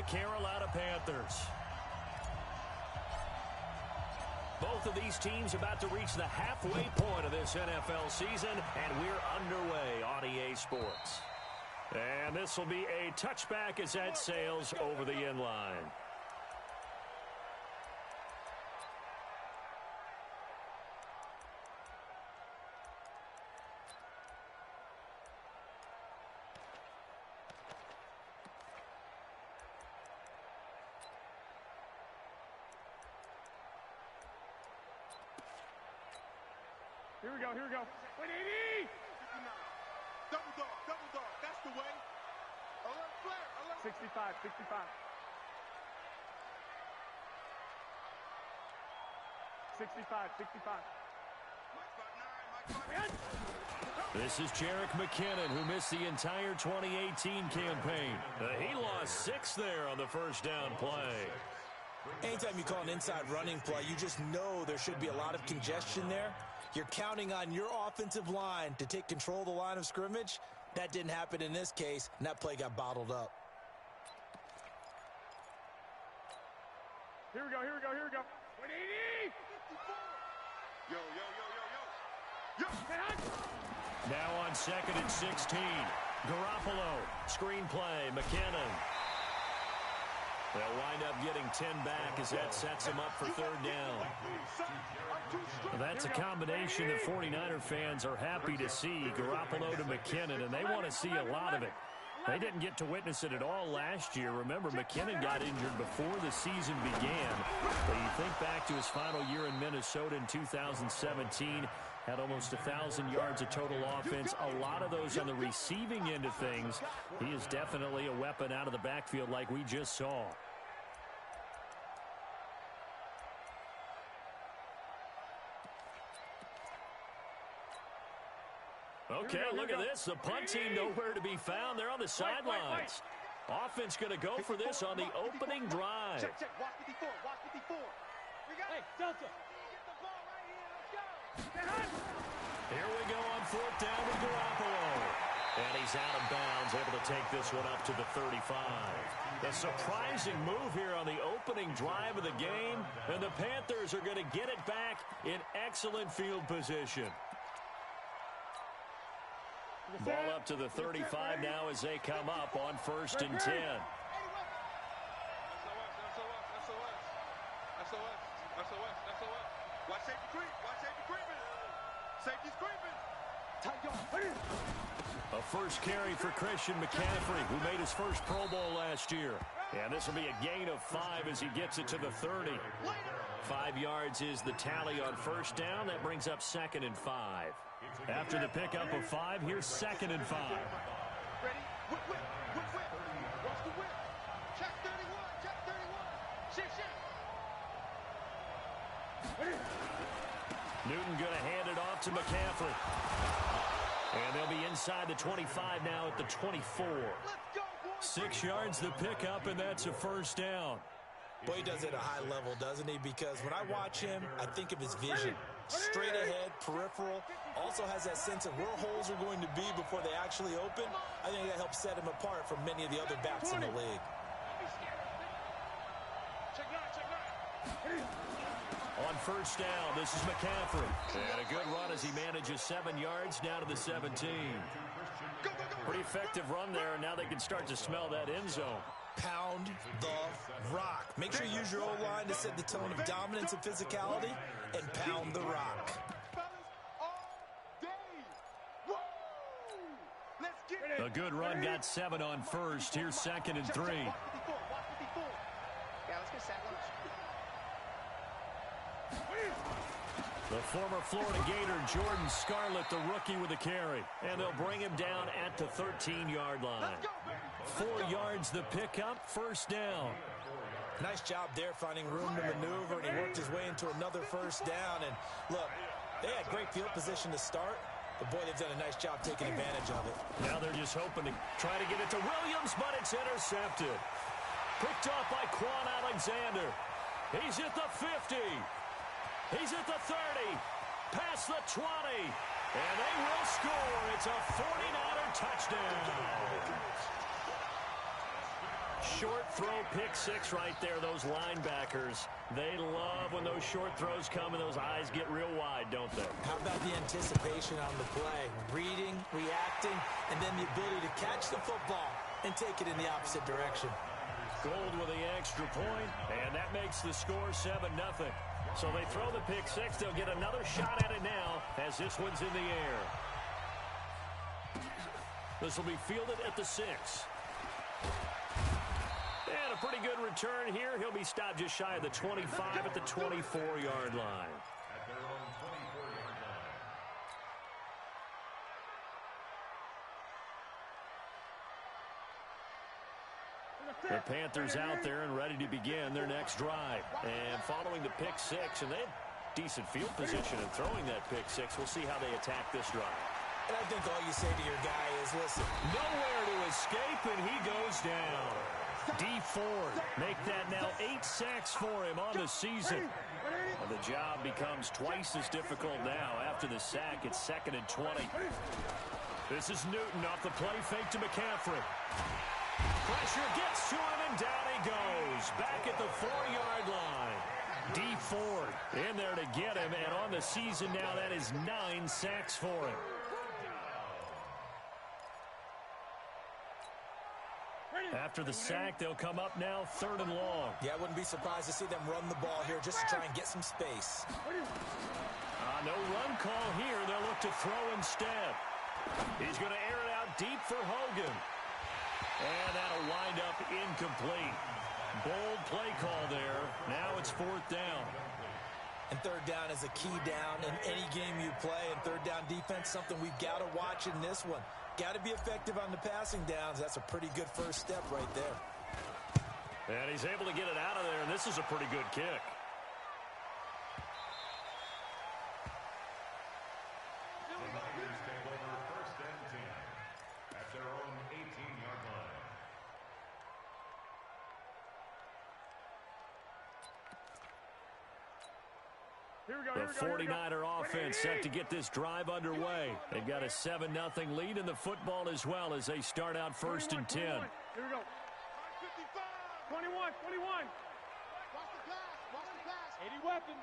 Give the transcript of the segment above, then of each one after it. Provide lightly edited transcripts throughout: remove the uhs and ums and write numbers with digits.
the Carolina Panthers. Both of these teams about to reach the halfway point of this NFL season, and we're underway on EA Sports. And this will be a touchback as that sails over the end line. Here we go, here we go. 180! Double dog, that's the way. Alert flare, alert. 65, 65. 65, 65. This is Jerick McKinnon, who missed the entire 2018 campaign. He lost 6 there on the first down play. Anytime you call an inside running play, you just know there should be a lot of congestion there. You're counting on your offensive line to take control of the line of scrimmage. That didn't happen in this case, and that play got bottled up. Here we go, here we go, here we go. 180! Yo. Now on 2nd and 16. Garoppolo, screen play, McKinnon. They'll wind up getting 10 back as that sets them up for 3rd down. That's a combination that 49er fans are happy to see, Garoppolo to McKinnon, and they want to see a lot of it. They didn't get to witness it at all last year. Remember, McKinnon got injured before the season began. But you think back to his final year in Minnesota in 2017, had almost 1,000 yards of total offense, a lot of those on the receiving end of things. He is definitely a weapon out of the backfield like we just saw. Okay, look at this. The punt team nowhere to be found. They're on the sidelines. Offense going to go for this on the opening drive. Check. Watch 54. We got it. Delta. Get the ball right here. Let's go. Here we go on 4th down with Garoppolo. And he's out of bounds, able to take this one up to the 35. A surprising move here on the opening drive of the game. And the Panthers are going to get it back in excellent field position. Ball up to the 35 now as they come up on 1st and 10. SOS. Watch safety creep. Safety's creeping. A first carry for Christian McCaffrey, who made his first Pro Bowl last year. And this will be a gain of 5 as he gets it to the 30. 5 yards is the tally on 1st down. That brings up 2nd and 5. After the pickup of 5, here's 2nd and 5. Ready? Whip. Watch the whip. Check 31. Shit. Newton going to hand it off to McCaffrey. And they'll be inside the 25 now at the 24. 6 yards the pickup, and that's a 1st down. Boy, he does it at a high level, doesn't he? Because when I watch him, I think of his vision. Straight ahead, peripheral. Also has that sense of where holes are going to be before they actually open. I think that helps set him apart from many of the other backs in the league. On 1st down, this is McCaffrey. And a good run as he manages 7 yards down to the 17. Pretty effective run there, and now they can start to smell that end zone. Pound the rock. Make sure you use your O-line to set the tone of dominance and physicality, and pound the rock. A good run, got 7 on 1st. Here's 2nd and 3. Yeah, let's get set. The former Florida Gator, Jordan Scarlett, the rookie with a carry. And they'll bring him down at the 13-yard line. 4 yards the pickup, 1st down. Nice job there finding room to maneuver, and he worked his way into another 1st down. And look, they had great field position to start, but boy, they've done a nice job taking advantage of it. Now they're just hoping to try to get it to Williams, but it's intercepted. Picked off by Quan Alexander. He's at the 50. He's at the 30, past the 20, and they will score. It's a 49er touchdown. Short throw, pick six right there. Those linebackers, they love when those short throws come and those eyes get real wide, don't they? How about the anticipation on the play? Reading, reacting, and then the ability to catch the football and take it in the opposite direction. Gold with the extra point, and that makes the score 7-0. So they throw the pick six. They'll get another shot at it now as this one's in the air. This will be fielded at the 6. And a pretty good return here. He'll be stopped just shy of the 25 at the 24-yard line. The Panthers out there and ready to begin their next drive. And following the pick six, and they had decent field position in throwing that pick six. We'll see how they attack this drive. And I think all you say to your guy is, listen, nowhere to escape, and he goes down. D. Ford make that now 8 sacks for him on the season. And the job becomes twice as difficult now. After the sack, it's 2nd and 20. This is Newton off the play fake to McCaffrey. Pressure gets to him, and down he goes. Back at the 4-yard line. D. Ford in there to get him, and on the season now, that is 9 sacks for him. After the sack, they'll come up now 3rd and long. Yeah, I wouldn't be surprised to see them run the ball here just to try and get some space. No run call here. They'll look to throw instead. He's going to air it out deep for Hogan. And that'll wind up incomplete. Bold play call there. Now it's 4th down. And 3rd down is a key down in any game you play. And 3rd down defense, something we've got to watch in this one. Got to be effective on the passing downs. That's a pretty good first step right there. And he's able to get it out of there, and this is a pretty good kick. The 49er offense set to get this drive underway. They've got a 7-0 lead in the football as well as they start out 1st and 10. Here we go. 21. Watch the pass. 80 weapon.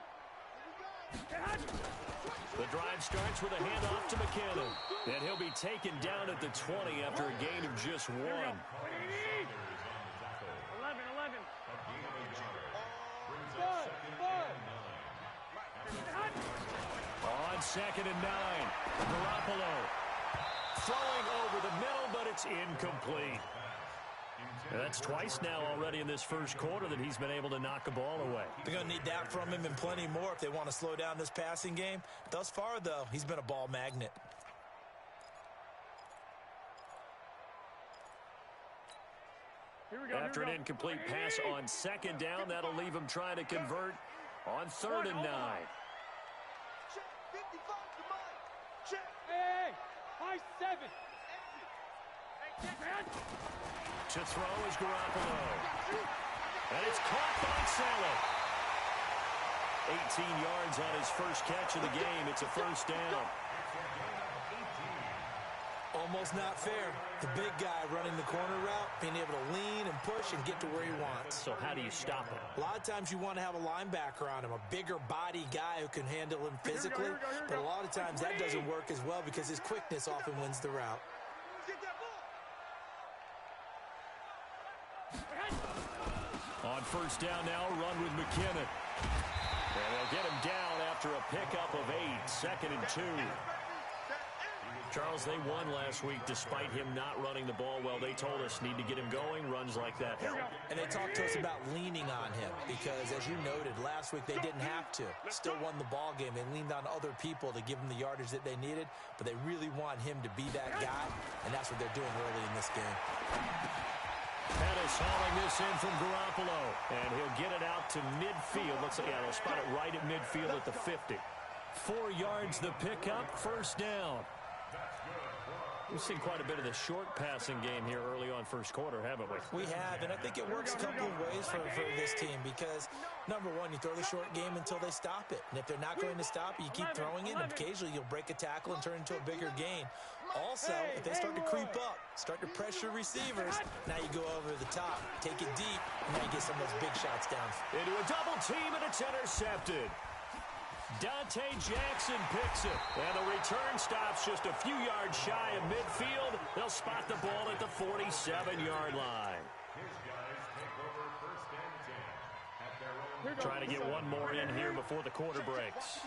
The drive starts with a handoff to McKinnon. And he'll be taken down at the 20 after a gain of just 1. 11. On 2nd and 9, Garoppolo throwing over the middle, but it's incomplete. And that's twice now already in this first quarter that he's been able to knock a ball away. They're going to need that from him and plenty more if they want to slow down this passing game. Thus far, though, he's been a ball magnet. After an incomplete pass on 2nd down, that'll leave him trying to convert on 3rd and 9. Hey, high 7. To throw is Garoppolo. And it's caught by Saleh. 18 yards on his first catch of the game. It's a 1st down. Almost not fair. The big guy running the corner route, being able to lean and push and get to where he wants. So how do you stop it? A lot of times you want to have a linebacker on him, a bigger body guy who can handle him physically. But a lot of times that doesn't work as well because his quickness often wins the route. On 1st down now, a run with McKinnon. And they'll get him down after a pickup of 8, 2nd and 2. Charles, they won last week despite him not running the ball well. They told us need to get him going. Runs like that help. And they talked to us about leaning on him because, as you noted, last week they didn't have to. Still won the ball game. They leaned on other people to give them the yardage that they needed, but they really want him to be that guy, and that's what they're doing early in this game. Pettis hauling this in from Garoppolo, and he'll get it out to midfield. Looks like they'll spot it right at midfield at the 50. 4 yards the pickup, 1st down. We've seen quite a bit of the short passing game here early on first quarter, haven't we? We have, and I think it works a couple of ways for this team because, number one, you throw the short game until they stop it. And if they're not going to stop it, you keep throwing it, and occasionally you'll break a tackle and turn it into a bigger gain. Also, if they start to creep up, start to pressure receivers, now you go over the top, take it deep, and now you get some of those big shots down. Into a double team, and it's intercepted. Dante Jackson picks it, and the return stops just a few yards shy of midfield. They'll spot the ball at the 47-yard line. Trying to get one more in here before the quarter breaks.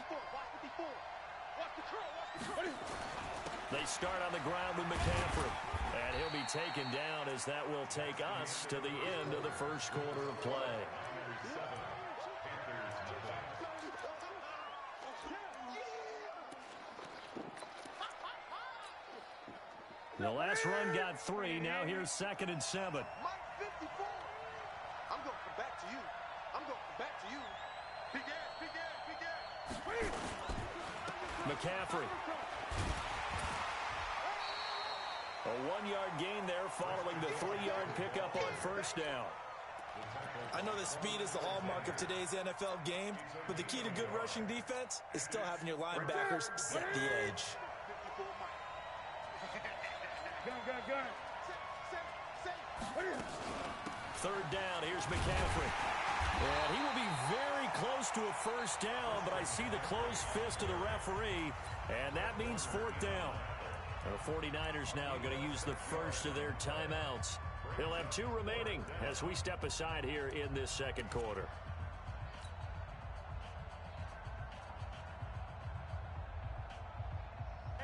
They start on the ground with McCaffrey, and he'll be taken down as that will take us to the end of the first quarter of play. The last run got 3. Now here's 2nd and 7. Mike 54. I'm going to come back to you. I'm going to come back to you. Big ass, big ass, big ass. McCaffrey. A 1-yard gain there following the 3-yard pickup on first down. I know that speed is the hallmark of today's NFL game, but the key to good rushing defense is still having your linebackers set the edge. Gun. 3rd down, here's McCaffrey. And he will be very close to a first down, but I see the closed fist of the referee, and that means 4th down. The 49ers now going to use the first of their timeouts. They'll have 2 remaining as we step aside here in this second quarter.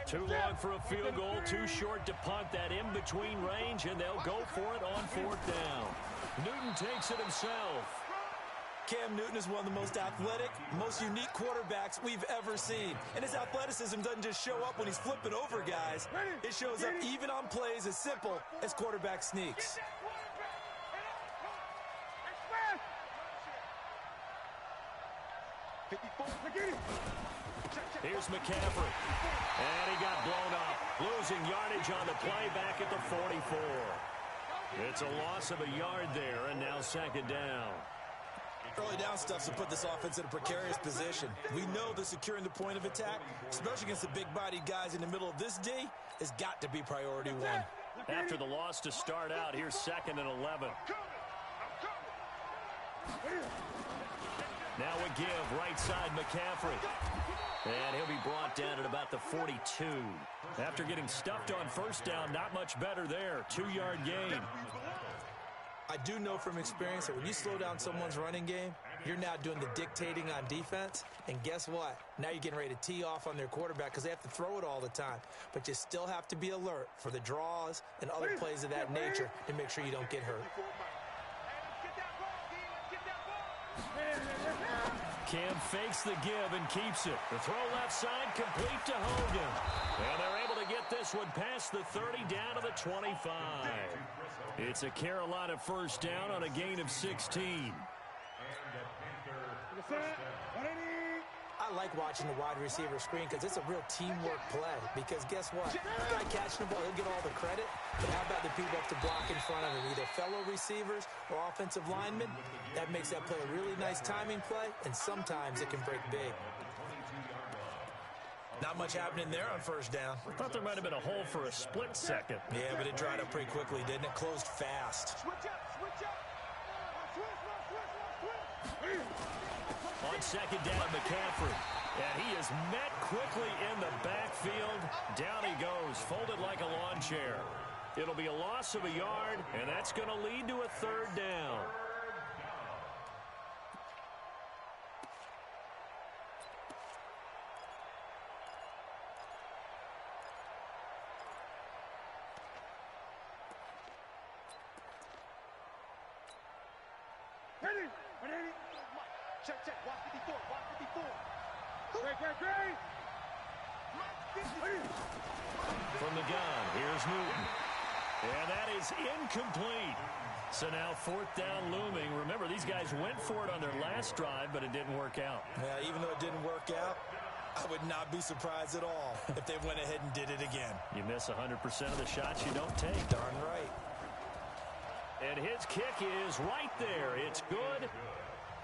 Too long for a field goal, too short to punt that in-between range, and they'll go for it on 4th down. Newton takes it himself. Cam Newton is one of the most athletic, most unique quarterbacks we've ever seen. And his athleticism doesn't just show up when he's flipping over guys. It shows up even on plays as simple as quarterback sneaks. Here's McCaffrey. And he got blown up. Losing yardage on the play back at the 44. It's a loss of a yard there, and now 2nd down. Early down stuff's to put this offense in a precarious position. We know that securing the point of attack, especially against the big-bodied guys in the middle of this D, has got to be priority 1. After the loss to start out, here's 2nd and 11. Now a give, right side McCaffrey. And he'll be brought down at about the 42. After getting stuffed on first down, not much better there. 2-yard gain. I do know from experience that when you slow down someone's running game, you're now doing the dictating on defense. And guess what? Now you're getting ready to tee off on their quarterback because they have to throw it all the time. But you still have to be alert for the draws and other plays of that nature to make sure you don't get hurt. Cam fakes the give and keeps it. The throw left side complete to Hogan. And they're able to get this one past the 30 down to the 25. It's a Carolina first down on a gain of 16. I like watching the wide receiver screen because it's a real teamwork play. Because guess what? The guy catching the ball, he'll get all the credit. But how about the people up to block in front of him? Either fellow receivers or offensive linemen. That makes that play a really nice timing play, and sometimes it can break big. Not much happening there on first down. I thought there might have been a hole for a split second. Yeah, but it dried up pretty quickly, didn't it? Closed fast. On 2nd down, McCaffrey. And he is met quickly in the backfield. Down he goes, folded like a lawn chair. It'll be a loss of a yard, and that's going to lead to a 3rd down. Check. Watch 54. Great. From the gun, here's Newton. And that is incomplete. So now 4th down looming. Remember, these guys went for it on their last drive, but it didn't work out. Yeah, even though it didn't work out, I would not be surprised at all if they went ahead and did it again. You miss 100% of the shots you don't take. Darn right. And his kick is right there. It's good.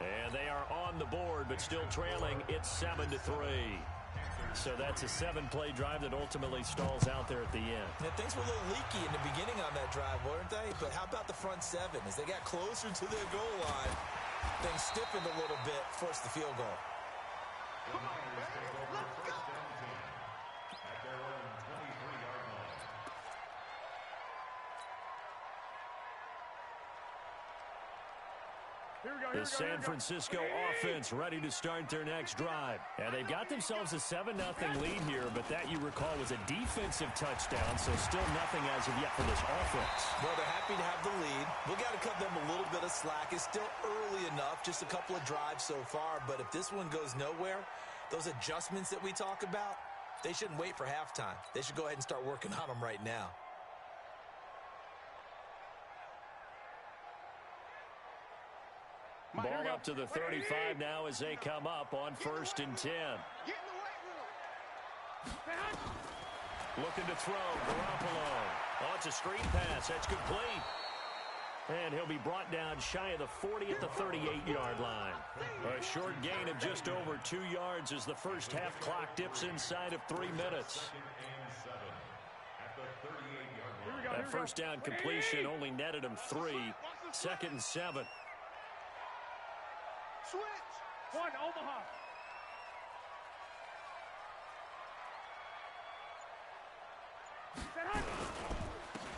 And they are on the board, but still trailing. It's 7-3. So that's a 7-play drive that ultimately stalls out there at the end. Yeah, things were a little leaky in the beginning on that drive, weren't they? But how about the front seven? As they got closer to their goal line, things stiffened a little bit, forced the field goal. Come on, man. Let's go. The San Francisco offense ready to start their next drive. And they've got themselves a 7-0 lead here, but that, you recall, was a defensive touchdown, so still nothing as of yet for this offense. Well, they're happy to have the lead. We've got to cut them a little bit of slack. It's still early enough, just a couple of drives so far, but if this one goes nowhere, those adjustments that we talk about, they shouldn't wait for halftime. They should go ahead and start working on them right now. Ball up to the 35 now as they come up on 1st and 10. Looking to throw, Garoppolo. Oh, it's a screen pass. That's complete. And he'll be brought down shy of the 40 at the 38-yard line. A short gain of just over 2 yards as the first half clock dips inside of 3 minutes. That first down completion only netted him 3. 2nd and 7. Switch. One, Omaha.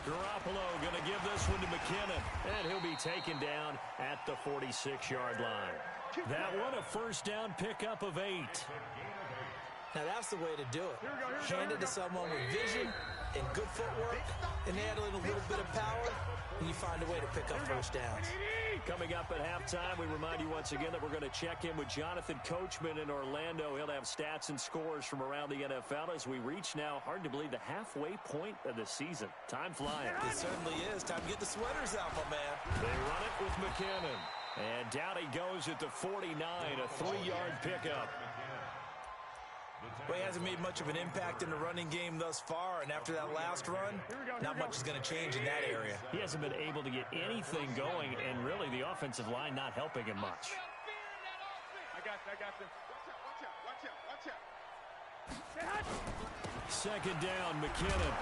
Garoppolo going to give this one to McKinnon, and he'll be taken down at the 46-yard line. That one a first down pickup of 8. Now, that's the way to do it. Hand it to someone with vision and good footwork, and add in a little bit of power, and you find a way to pick up first downs. Coming up at halftime, we remind you once again that we're going to check in with Jonathan Coachman in Orlando. He'll have stats and scores from around the NFL as we reach now, hard to believe, the halfway point of the season. Time flying. It certainly is. Time to get the sweaters out, my man. They run it with McKinnon. And down he goes at the 49, a 3-yard pickup. Well, he hasn't made much of an impact in the running game thus far, and after that last run, not much is going to change in that area. He hasn't been able to get anything going, and really the offensive line not helping him much. I got this. Watch out. Second down, McKinnon.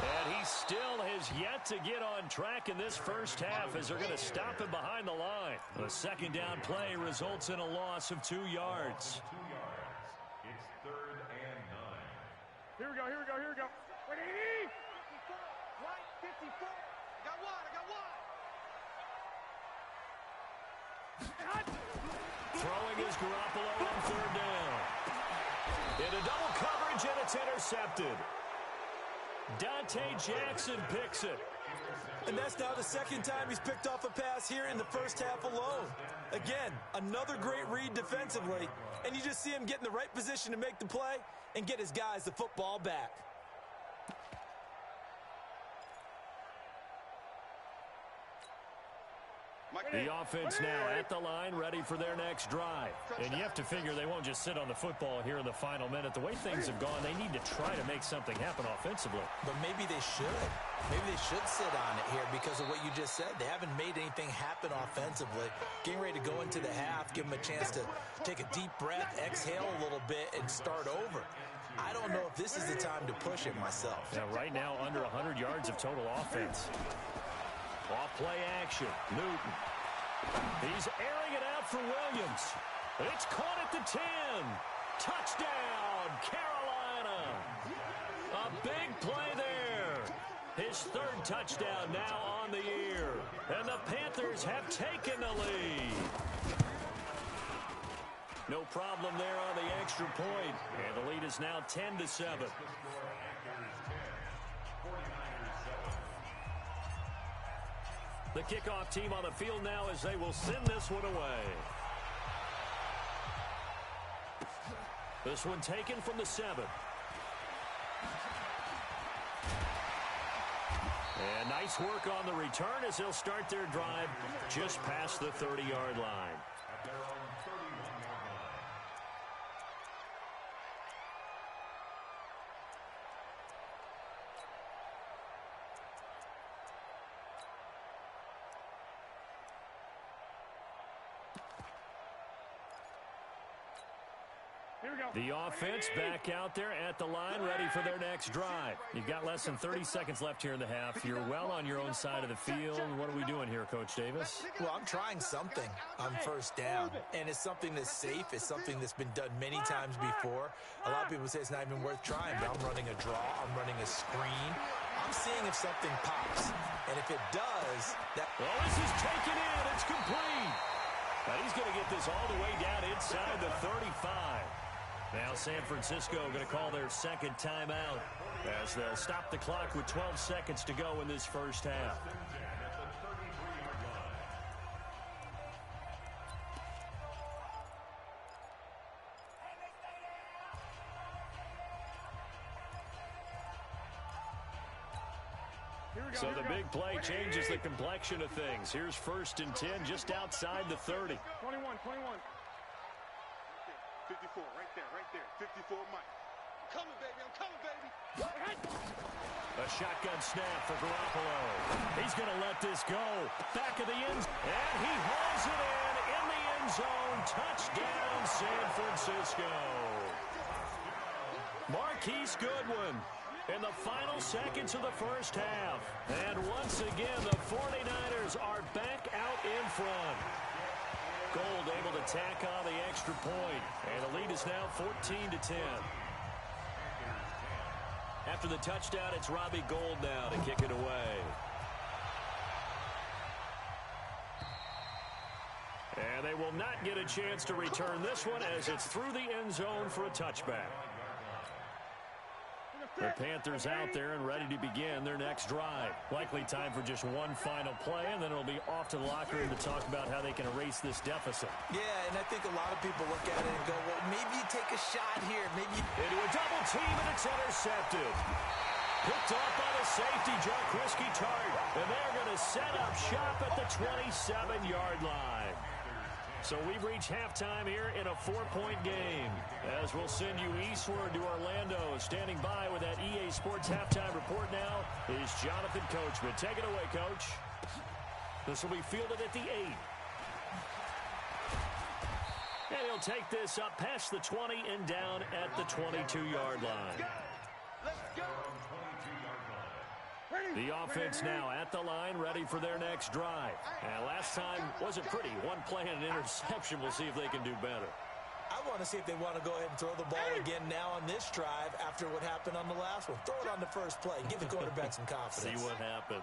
And he still has yet to get on track in this first half as they're going to stop him behind the line. The second down play results in a loss of 2 yards. Here we go. Wait, 80! Right, 54. I got one. Throwing is Garoppolo on 3rd down. Into double coverage, and it's intercepted. Dante Jackson picks it. And that's now the second time he's picked off a pass here in the first half alone. Again, another great read defensively, and you just see him get in the right position to make the play and get his guys the football back. The offense now at the line, ready for their next drive. And you have to figure they won't just sit on the football here in the final minute. The way things have gone, they need to try to make something happen offensively. But maybe they should. Maybe they should sit on it here because of what you just said. They haven't made anything happen offensively. Getting ready to go into the half, give them a chance to take a deep breath, exhale a little bit, and start over. I don't know if this is the time to push it myself. Now, right now, under 100 yards of total offense. Off play action. Newton. He's airing it out for Williams. It's caught at the 10. Touchdown, Carolina. A big play there. His 3rd touchdown now on the year. And the Panthers have taken the lead. No problem there on the extra point. And the lead is now 10-7. The kickoff team on the field now as they will send this one away. This one taken from the 7. And nice work on the return as they'll start their drive just past the 30-yard line. Here we go. The offense back out there at the line, ready for their next drive. You've got less than 30 seconds left here in the half. You're well on your own side of the field. What are we doing here, Coach Davis? Well, I'm trying something on first down, and it's something that's safe. It's something that's been done many times before. A lot of people say it's not even worth trying, but I'm running a draw. I'm running a screen. I'm seeing if something pops, and if it does, that... Well, this is taken in. It's complete. Now he's going to get this all the way down inside the 35. Now San Francisco going to call their second timeout as they'll stop the clock with 12 seconds to go in this first half. So the big play changes the complexion of things. Here's 1st and 10 just outside the 30. 21. 54, right there. 54, Mike. I'm coming, baby. A shotgun snap for Garoppolo. He's going to let this go. Back of the end. And he hauls it in the end zone. Touchdown, San Francisco. Marquise Goodwin in the final seconds of the first half. And once again, the 49ers are back out in front. Gold able to tack on the extra point. And the lead is now 14-10. After the touchdown, it's Robbie Gould now to kick it away. And they will not get a chance to return this one as it's through the end zone for a touchback. The Panthers out there and ready to begin their next drive. Likely time for just one final play, and then it'll be off to the locker room to talk about how they can erase this deficit. Yeah, and I think a lot of people look at it and go, well, maybe you take a shot here. Maybe into a double team, and it's intercepted. Picked off by the safety, Jaquiski Tartt. And they're going to set up shop at the 27-yard line. So we've reached halftime here in a 4-point game. As we'll send you eastward to Orlando. Standing by with that EA Sports halftime report now is Jonathan Coachman. Take it away, Coach. This will be fielded at the 8. And he'll take this up past the 20 and down at the 22-yard line. Let's go. The offense now at the line, ready for their next drive. And last time wasn't pretty. One play and an interception. We'll see if they can do better. I want to see if they want to go ahead and throw the ball again now on this drive after what happened on the last one. Throw it on the first play. Give the quarterback some confidence. See what happens.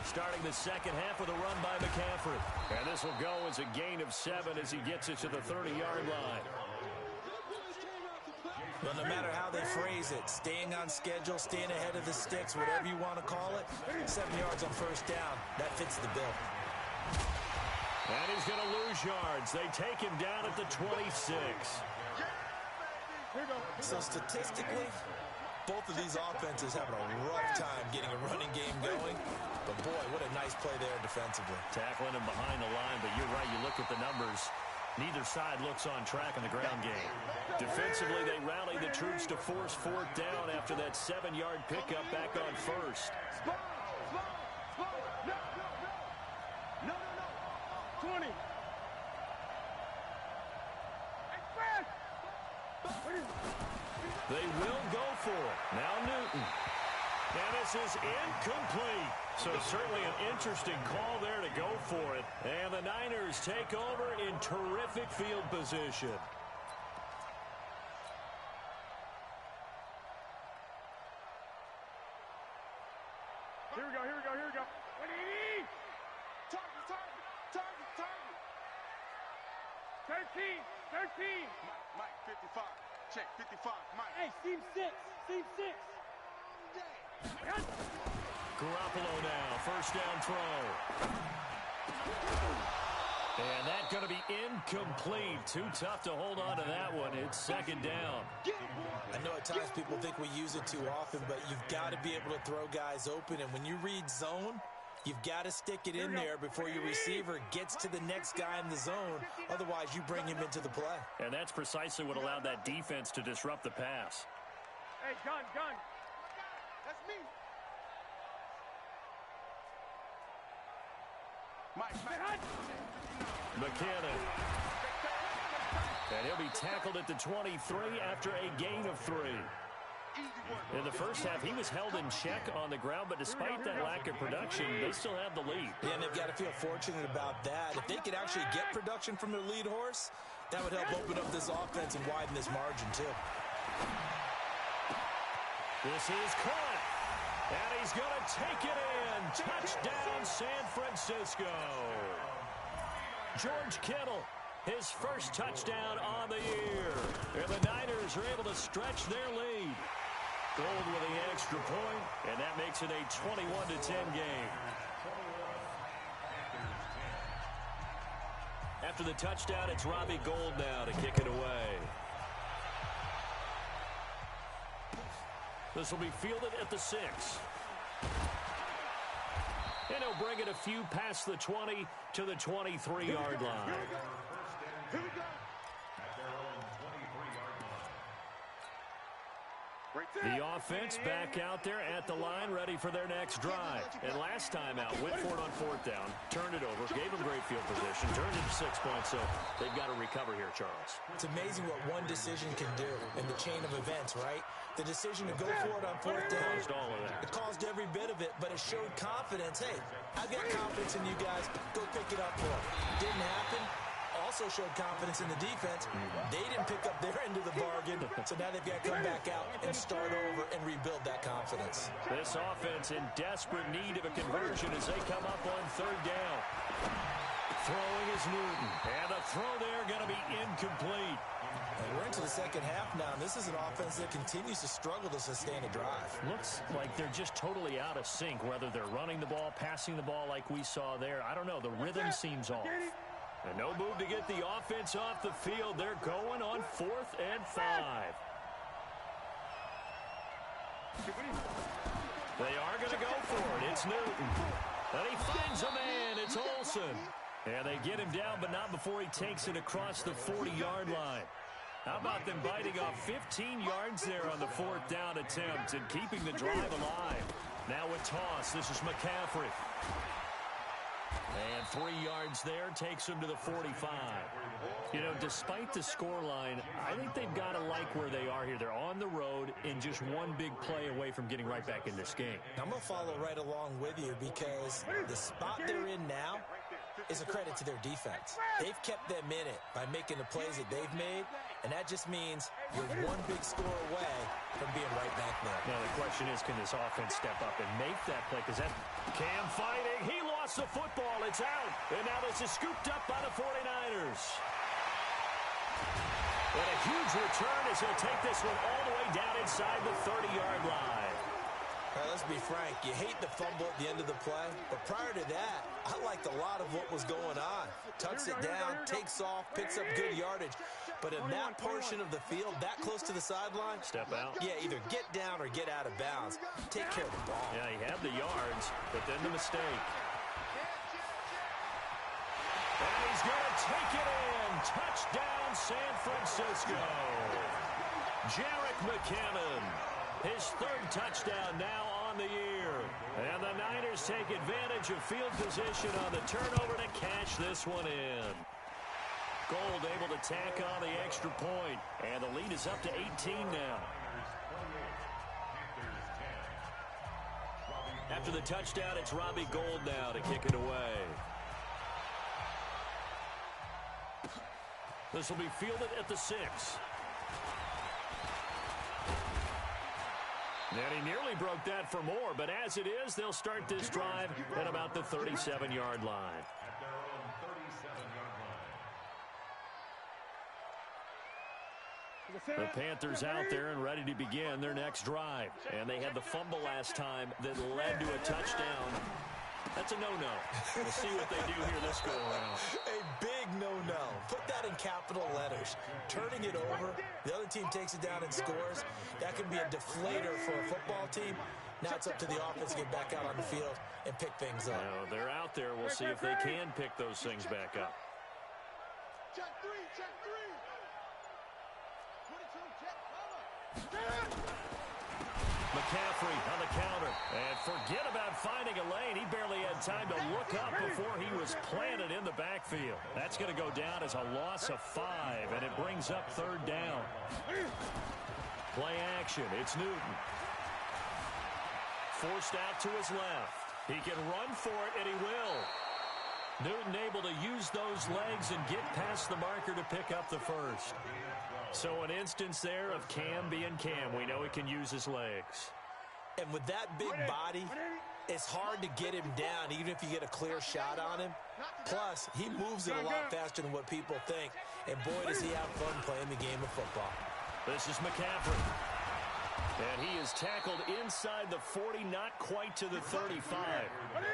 Starting the second half with a run by McCaffrey. And this will go as a gain of 7 as he gets it to the 30-yard line. Well, no matter how they phrase it, staying on schedule, staying ahead of the sticks, whatever you want to call it, 7 yards on first down, that fits the bill. And he's going to lose yards. They take him down at the 26. So statistically, both of these offenses having a rough time getting a running game going. But, boy, what a nice play there defensively. Tackling him behind the line, but you're right. You look at the numbers. Neither side looks on track in the ground game. Defensively, they rally the troops to force 4th down after that 7-yard pickup back on first. No. 20. They will go for it. Now Newton. And this is incomplete. So certainly an interesting call there to go for it. And the Niners take over in terrific field position. Here we go. 180. Target. 13. Mike, 55. Check, 55. Mike. Hey, seam 6. Garoppolo now, first down throw. And that's going to be incomplete. Too tough to hold on to that one. It's 2nd down. I know at times people think we use it too often, but you've got to be able to throw guys open. And when you read zone, you've got to stick it in there before your receiver gets to the next guy in the zone. Otherwise, you bring him into the play. And that's precisely what allowed that defense to disrupt the pass. Hey, gun. That's me. McKinnon. And he'll be tackled at the 23 after a gain of 3. In the first half, he was held in check on the ground, but despite that lack of production, they still have the lead. Yeah, and they've got to feel fortunate about that. If they could actually get production from their lead horse, that would help open up this offense and widen this margin, too. This is caught, and he's going to take it in. Touchdown, San Francisco. George Kittle, his first touchdown on the year. And the Niners are able to stretch their lead. Gold with the extra point, and that makes it a 21-10 game. After the touchdown, it's Robbie Gould now to kick it away. This will be fielded at the 6. And he'll bring it a few past the 20 to the 23-yard line. The offense back out there at the line, ready for their next drive. And last time out, went for it on 4th down, turned it over, gave them great field position, turned it to 6 points, so they've got to recover here, Charles. It's amazing what one decision can do in the chain of events, right? The decision to go for it on 4th down. Caused all of that. It caused every bit of it, but it showed confidence. Hey, I've got confidence in you guys. Go pick it up for them. Didn't happen. Also showed confidence in the defense. They didn't pick up their end of the bargain, so now they've got to come back out and start over and rebuild that confidence. This offense in desperate need of a conversion as they come up on 3rd down. Throwing is Newton, and the throw there going to be incomplete. And we're into the second half now, and this is an offense that continues to struggle to sustain a drive. Looks like they're just totally out of sync, whether they're running the ball, passing the ball like we saw there. I don't know. The rhythm seems off. And no move to get the offense off the field. They're going on 4th and 5. They are going to go for it. It's Newton. And he finds a man. It's Olsen. And they get him down, but not before he takes it across the 40-yard line. How about them biting off 15 yards there on the 4th down attempt and keeping the drive alive? Now with toss, this is McCaffrey. And 3 yards there takes him to the 45. You know, despite the scoreline, I think they've got to like where they are here. They're on the road and just one big play away from getting right back in this game. I'm going to follow right along with you because the spot they're in now is a credit to their defense. They've kept them in it by making the plays that they've made, and that just means you're one big score away from being right back there. Now, the question is, can this offense step up and make that play? Because that Cam fighting. He lost the football. It's out. And now this is scooped up by the 49ers. And a huge return as he'll take this one all the way down inside the 30-yard line. All right, let's be frank. You hate the fumble at the end of the play, but prior to that, I liked a lot of what was going on. Tucks it down, takes off, picks up good yardage. But in that portion of the field, that close to the sideline, step out. Yeah, either get down or get out of bounds. Take care of the ball. Yeah, he had the yards, but then the mistake. And he's going to take it in. Touchdown, San Francisco. Jerick McKinnon. His 3rd touchdown now on the year. And the Niners take advantage of field position on the turnover to cash this one in. Gould able to tack on the extra point. And the lead is up to 18 now. After the touchdown, it's Robbie Gould now to kick it away. This will be fielded at the 6. And he nearly broke that for more, but as it is, they'll start this drive at about the 37-yard line. The Panthers out there and ready to begin their next drive. And they had the fumble last time that led to a touchdown. That's a no-no. We'll see what they do here this go-around. A big no-no. Put that in capital letters. Turning it over, the other team takes it down and scores. That can be a deflator for a football team. Now it's up to the offense to get back out on the field and pick things up. Now, they're out there. We'll see if they can pick those things back up. Check 3, check 3. 22, check cover. McCaffrey on the counter. And forget about finding a lane. He barely had time to look up before he was planted in the backfield. That's going to go down as a loss of 5, and it brings up third down. Play action. It's Newton. Forced out to his left. He can run for it, and he will. Newton able to use those legs and get past the marker to pick up the first. So an instance there of Cam being Cam. We know he can use his legs. And with that big body, it's hard to get him down, even if you get a clear shot on him. Plus, he moves it a lot faster than what people think. And boy, does he have fun playing the game of football. This is McCaffrey. And he is tackled inside the 40, not quite to the 35.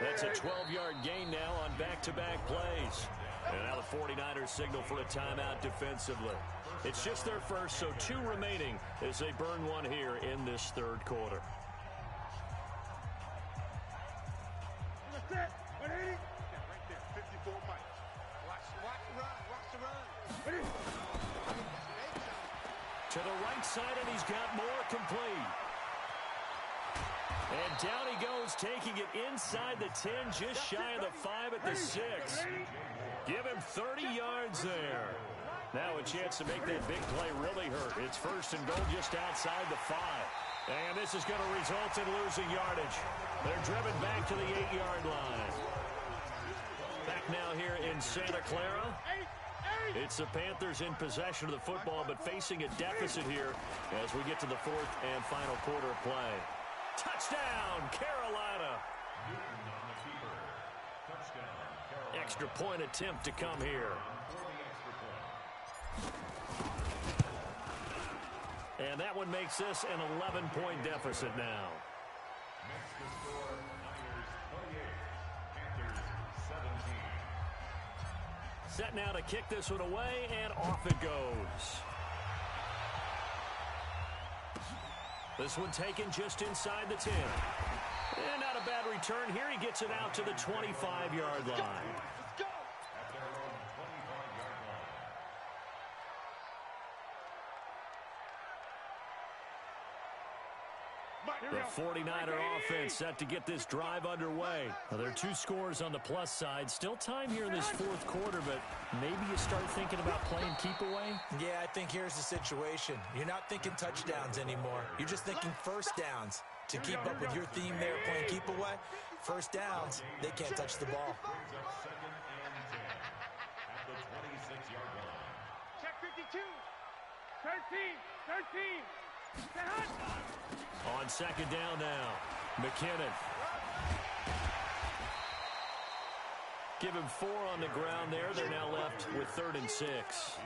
That's a 12-yard gain now on back-to-back plays. And now the 49ers signal for a timeout defensively. It's just their first, so 2 remaining as they burn one here in this third quarter. That's it. 180. Right there, 54 Mike. Watch the run. To the right side, and he's got more complete. And down he goes, taking it inside the 10, just shy of the 5 at the 6. Give him 30 yards there. Now a chance to make that big play really hurt. It's first and goal just outside the 5. And this is going to result in losing yardage. They're driven back to the 8-yard line. Back now here in Santa Clara. It's the Panthers in possession of the football, but facing a deficit here as we get to the 4th and final quarter of play. Touchdown, Carolina. Extra point attempt to come here. And that one makes this an 11-point deficit now. Set now to kick this one away, and off it goes. This one taken just inside the 10. And not a bad return here. He gets it out to the 25-yard line. The 49er offense set to get this drive underway. Well, there are 2 scores on the plus side. Still time here in this 4th quarter, but maybe you start thinking about playing keep away? Yeah, I think here's the situation. You're not thinking touchdowns anymore. You're just thinking first downs. To keep up with your theme there, playing keep away, first downs, they can't touch the ball. Check 52. 13. On second down now, McKinnon. Give him 4 on the ground there. They're now left with 3rd and 6.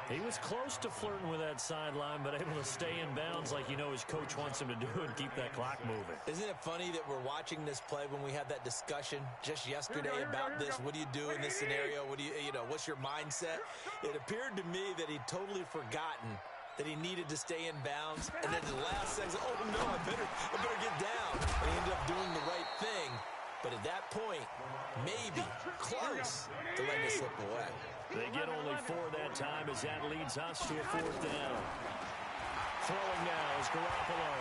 He was close to flirting with that sideline, but able to stay in bounds like you know his coach wants him to do and keep that clock moving. Isn't it funny that we're watching this play when we had that discussion just yesterday about this? What do you do in this scenario? What do you know, what's your mindset? It appeared to me that he'd totally forgotten that he needed to stay in bounds, and then the last second, oh no, I better get down. And he ended up doing the right thing, but at that point, maybe close to letting it slip away. They get only 4 that time as that leads us to a 4th down. Throwing now is Garoppolo.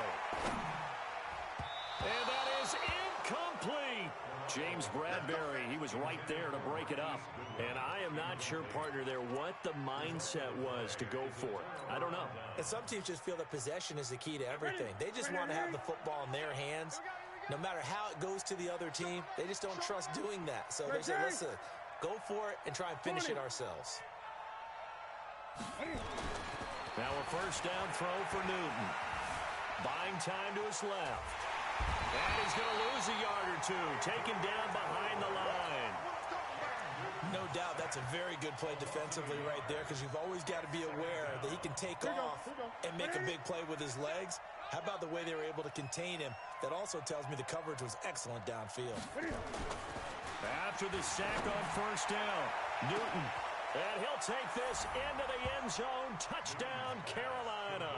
And that is incomplete. James Bradbury, he was right there to break it up. And I am not sure, partner, there what the mindset was to go for it. I don't know. And some teams just feel that possession is the key to everything. They just want to have the football in their hands. No matter how it goes to the other team, they just don't trust doing that. So they say, listen, go for it and try and finish it ourselves. Now a first down throw for Newton. Buying time to his left. And he's going to lose a yard or 2. Taken down behind the line. No doubt that's a very good play defensively right there, because you've always got to be aware that he can take off and make a big play with his legs. How about the way they were able to contain him? That also tells me the coverage was excellent downfield. After the sack on first down, Newton. And he'll take this into the end zone. Touchdown, Carolina.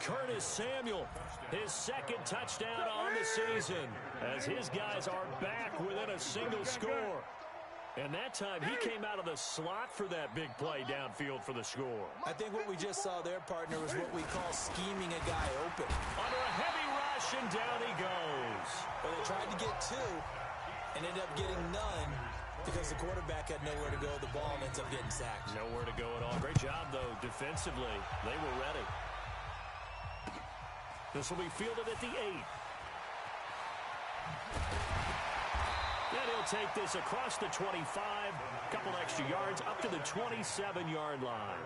Curtis Samuel, his 2nd touchdown on the season, as his guys are back within a single score. And that time, he came out of the slot for that big play downfield for the score. I think what we just saw there, partner, was what we call scheming a guy open. Under a heavy rush, and down he goes. Well, they tried to get 2, and ended up getting none because the quarterback had nowhere to go with the ball and ends up getting sacked. Nowhere to go at all. Great job, though, defensively. They were ready. This will be fielded at the 8. And he'll take this across the 25. A couple extra yards up to the 27-yard line.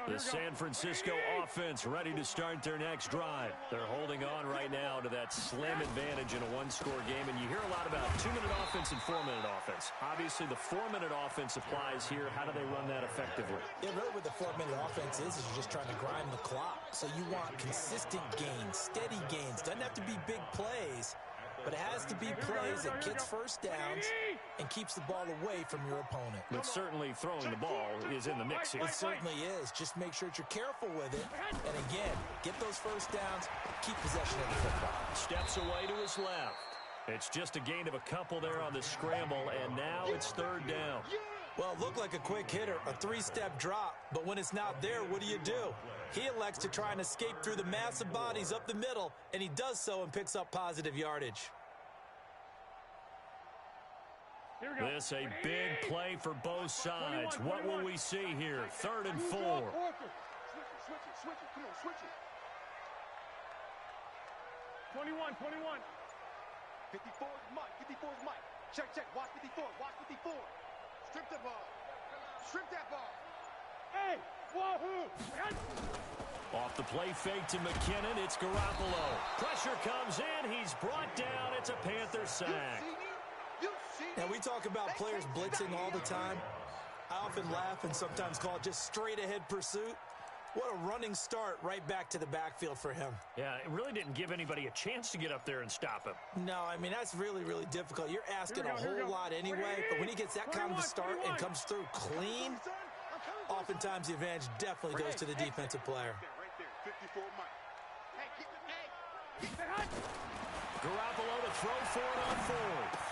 The San Francisco offense ready to start their next drive. They're holding on right now to that slim advantage in a one-score game, and you hear a lot about 2-minute offense and 4-minute offense. Obviously, the 4-minute offense applies here. How do they run that effectively? Yeah, really what the 4-minute offense is you're just trying to grind the clock. So you want consistent gains, steady gains. Doesn't have to be big plays, but it has to be plays that gets first downs and keeps the ball away from your opponent. But certainly throwing the ball is in the mix here. It certainly is. Just make sure that you're careful with it. And again, get those first downs, keep possession of the football. Steps away to his left. It's just a gain of a couple there on the scramble, and now it's 3rd down. Well, it looked like a quick hitter, a 3-step drop, but when it's not there, what do? He elects to try and escape through the massive bodies up the middle, and he does so and picks up positive yardage. This a big play for both sides. What will we see here? 3rd and 4. Switch it. Come on, switch it. 21. 54 is Mike. 54 is Mike. Check. Watch 54. Strip the ball. Strip that ball. Hey, wahoo! Off the play fake to McKinnon. It's Garoppolo. Pressure comes in. He's brought down. It's a Panther sack. Now, we talk about players blitzing all the time. I often laugh and sometimes call it just straight-ahead pursuit. What a running start right back to the backfield for him. Yeah, it really didn't give anybody a chance to get up there and stop him. No, I mean, that's really, really difficult. You're asking a whole lot anyway, but when he gets that kind of a start and comes through clean, oftentimes the advantage definitely goes to the defensive player. Right there, 54 Mike. Garoppolo to throw for it on 4th.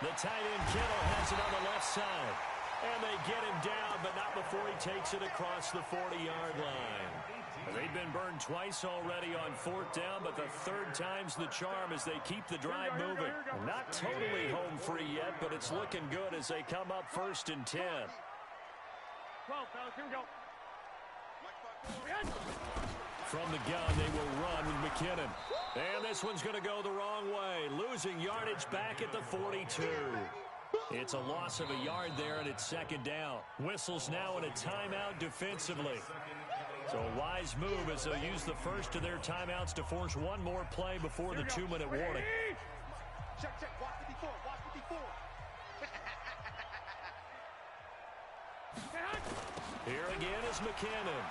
The tight end Kittle has it on the left side. And they get him down, but not before he takes it across the 40-yard line. They've been burned twice already on 4th down, but the 3rd time's the charm as they keep the drive moving. Not totally home free yet, but it's looking good as they come up 1st and 10. 12, fellas, here we go. From the gun, they will run with McKinnon. And this one's going to go the wrong way, losing yardage back at the 42. It's a loss of a yard there, and it's 2nd down. Whistles now in a timeout defensively. So a wise move as they'll use the first of their timeouts to force one more play before the 2-minute warning. Check. Watch 54. Here again is McKinnon.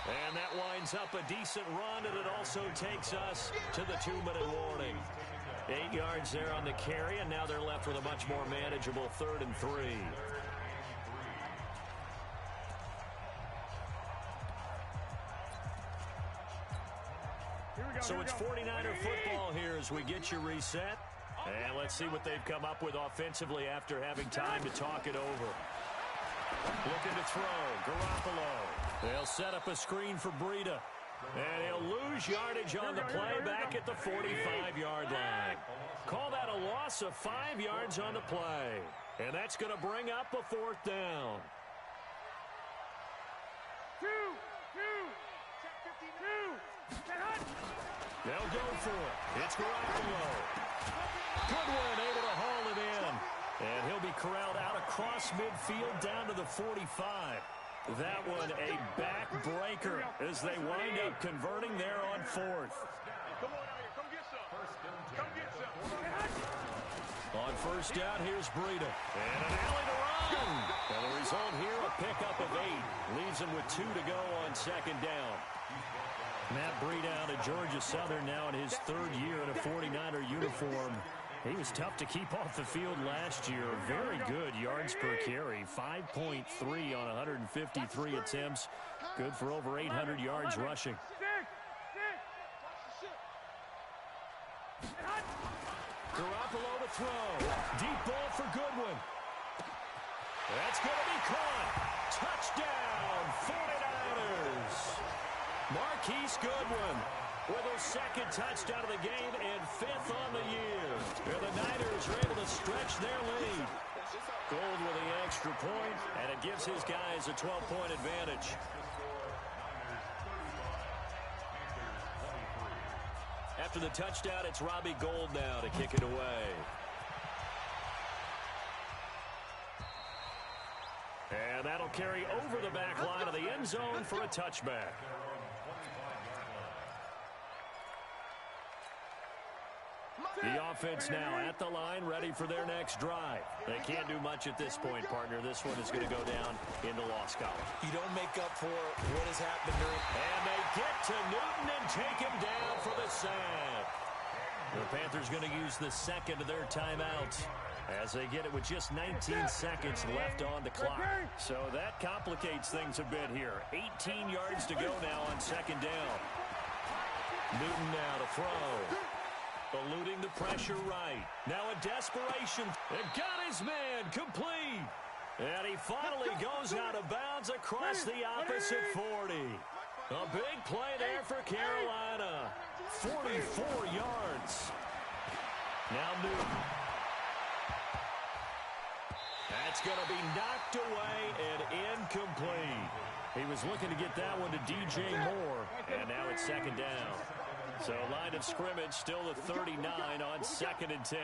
And that winds up a decent run, and it also takes us to the 2-minute warning. 8 yards there on the carry, and now they're left with a much more manageable 3rd and 3. So it's 49er football here as we get you reset. And let's see what they've come up with offensively after having time to talk it over. Looking to throw, Garoppolo. They'll set up a screen for Breida. And he'll lose yardage on the play back at the 45-yard line. Call that a loss of 5 yards on the play. And that's going to bring up a 4th down. 2. They'll go for it. It's Garoppolo. Goodwin able to haul it in. And he'll be corralled out across midfield down to the 45. That one a backbreaker as they wind up converting there on 4th. Come on out here. Come get some. Come get some. On 1st down, here's Breida. And an alley to run. And the result here, a pickup of 8. Leaves him with 2 to go on 2nd down. Matt Breida out of Georgia Southern now in his 3rd year in a 49er uniform. He was tough to keep off the field last year. Very good yards per carry. 5.3 on 153 attempts. Good for over 800 yards rushing. Garoppolo to to throw. Deep ball for Goodwin. That's going to be caught. Touchdown, 49ers. Marquise Goodwin with his second touchdown of the game and 5th on the year. And the Niners are able to stretch their lead. Gold with the extra point, and it gives his guys a 12-point advantage. After the touchdown, it's Robbie Gould now to kick it away. And that'll carry over the back line of the end zone for a touchback. The offense now at the line, ready for their next drive. They can't do much at this point, partner. This one is going to go down in the loss column. You don't make up for what has happened during. And they get to Newton and take him down for the sack. The Panthers going to use the second of their timeouts as they get it with just 19 seconds left on the clock. So that complicates things a bit here. 18 yards to go now on second down. Newton now to throw. Eluding the pressure right. Now a desperation. And got his man complete. And he finally goes out of bounds across the opposite 40. A big play there for Carolina. 44 yards. Now Newton. That's going to be knocked away and incomplete. He was looking to get that one to DJ Moore. And now it's second down. So line of scrimmage still the 39 on second and 10.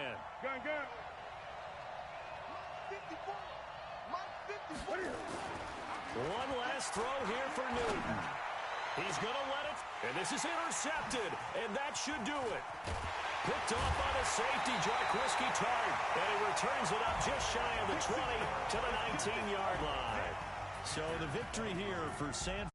One last throw here for Newton. He's going to let it, and this is intercepted, and that should do it. Picked off by the safety, Jarquiski Tart, and he returns it up just shy of the 20 to the 19-yard line. So the victory here for San